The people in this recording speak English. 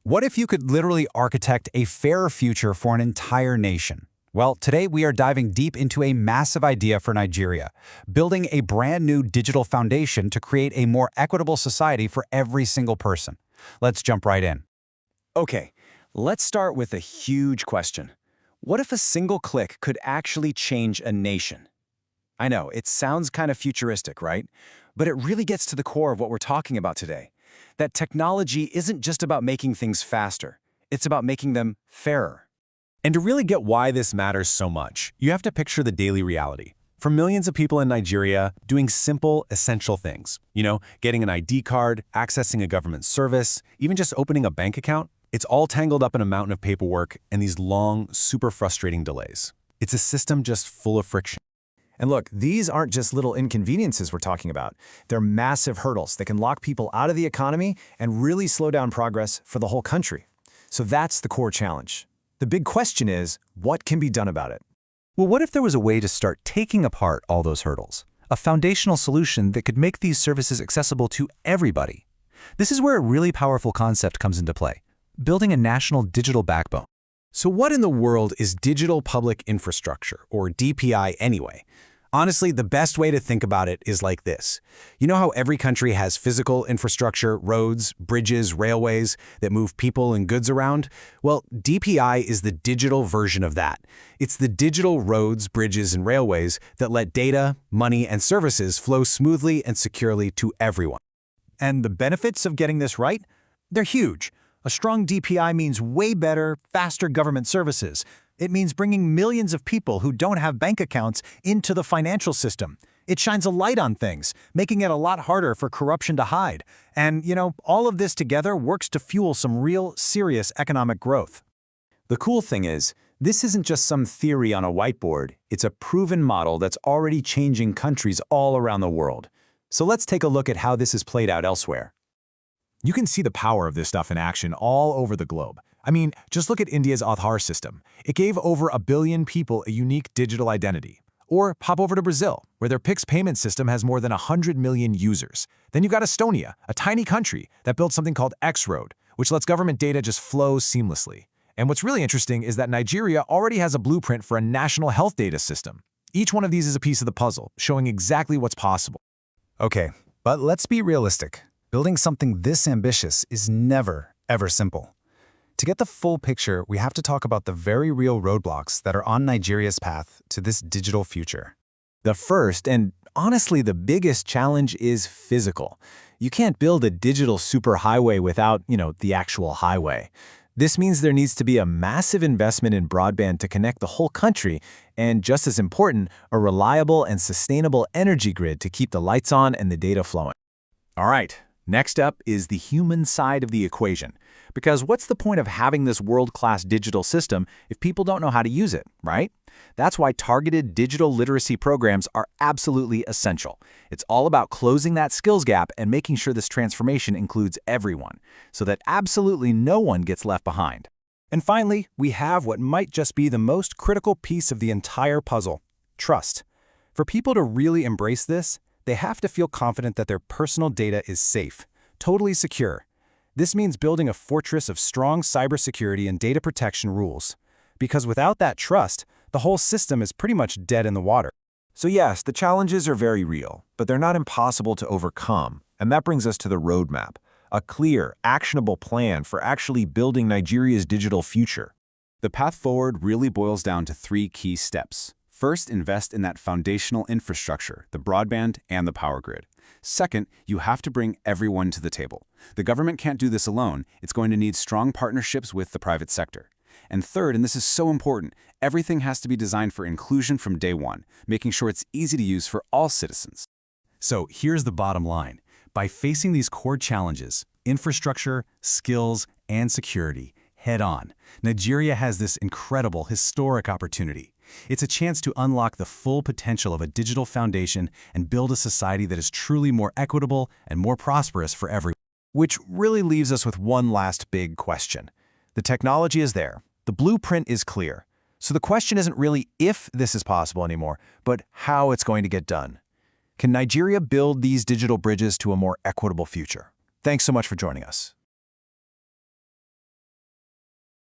What if you could literally architect a fairer future for an entire nation? Well, today we are diving deep into a massive idea for Nigeria, building a brand new digital foundation to create a more equitable society for every single person. Let's jump right in. Okay, let's start with a huge question. What if a single click could actually change a nation? I know, it sounds kind of futuristic, right? But it really gets to the core of what we're talking about today. That technology isn't just about making things faster. It's about making them fairer. And to really get why this matters so much, you have to picture the daily reality. For millions of people in Nigeria, doing simple, essential things, getting an ID card, accessing a government service, even just opening a bank account, it's all tangled up in a mountain of paperwork and these long, super frustrating delays. It's a system just full of friction. And look, these aren't just little inconveniences we're talking about. They're massive hurdles that can lock people out of the economy and really slow down progress for the whole country. So that's the core challenge. The big question is, what can be done about it? Well, what if there was a way to start taking apart all those hurdles? A foundational solution that could make these services accessible to everybody. This is where a really powerful concept comes into play: building a national digital backbone. So what in the world is digital public infrastructure, or DPI anyway? Honestly, the best way to think about it is like this. You know how every country has physical infrastructure, roads, bridges, railways that move people and goods around? Well, DPI is the digital version of that. It's the digital roads, bridges, and railways that let data, money, and services flow smoothly and securely to everyone. And the benefits of getting this right? They're huge. A strong DPI means way better, faster government services. It means bringing millions of people who don't have bank accounts into the financial system. It shines a light on things, making it a lot harder for corruption to hide. And, all of this together works to fuel some real, serious economic growth. The cool thing is, this isn't just some theory on a whiteboard. It's a proven model that's already changing countries all around the world. So let's take a look at how this is played out elsewhere. You can see the power of this stuff in action all over the globe. I mean, just look at India's Aadhaar system. It gave over 1 billion people a unique digital identity. Or pop over to Brazil, where their Pix payment system has more than 100 million users. Then you've got Estonia, a tiny country that built something called X-Road, which lets government data just flow seamlessly. And what's really interesting is that Nigeria already has a blueprint for a national health data system. Each one of these is a piece of the puzzle, showing exactly what's possible. Okay, but let's be realistic. Building something this ambitious is never, ever simple. To get the full picture, we have to talk about the very real roadblocks that are on Nigeria's path to this digital future. The first, and honestly the biggest challenge, is physical. You can't build a digital superhighway without, the actual highway. This means there needs to be a massive investment in broadband to connect the whole country, and just as important, a reliable and sustainable energy grid to keep the lights on and the data flowing. All right, next up is the human side of the equation. Because what's the point of having this world-class digital system if people don't know how to use it, right? That's why targeted digital literacy programs are absolutely essential. It's all about closing that skills gap and making sure this transformation includes everyone, so that absolutely no one gets left behind. And finally, we have what might just be the most critical piece of the entire puzzle: trust. For people to really embrace this, they have to feel confident that their personal data is safe, totally secure. This means building a fortress of strong cybersecurity and data protection rules. Because without that trust, the whole system is pretty much dead in the water. So yes, the challenges are very real, but they're not impossible to overcome. And that brings us to the roadmap, a clear, actionable plan for actually building Nigeria's digital future. The path forward really boils down to 3 key steps. First, invest in that foundational infrastructure, the broadband and the power grid. Second, you have to bring everyone to the table. The government can't do this alone. It's going to need strong partnerships with the private sector. And third, and this is so important, everything has to be designed for inclusion from day one, making sure it's easy to use for all citizens. So here's the bottom line. By facing these core challenges, infrastructure, skills, and security, head on, Nigeria has this incredible, historic opportunity. It's a chance to unlock the full potential of a digital foundation and build a society that is truly more equitable and more prosperous for everyone. Which really leaves us with one last big question. The technology is there. The blueprint is clear. So the question isn't really if this is possible anymore, but how it's going to get done. Can Nigeria build these digital bridges to a more equitable future? Thanks so much for joining us.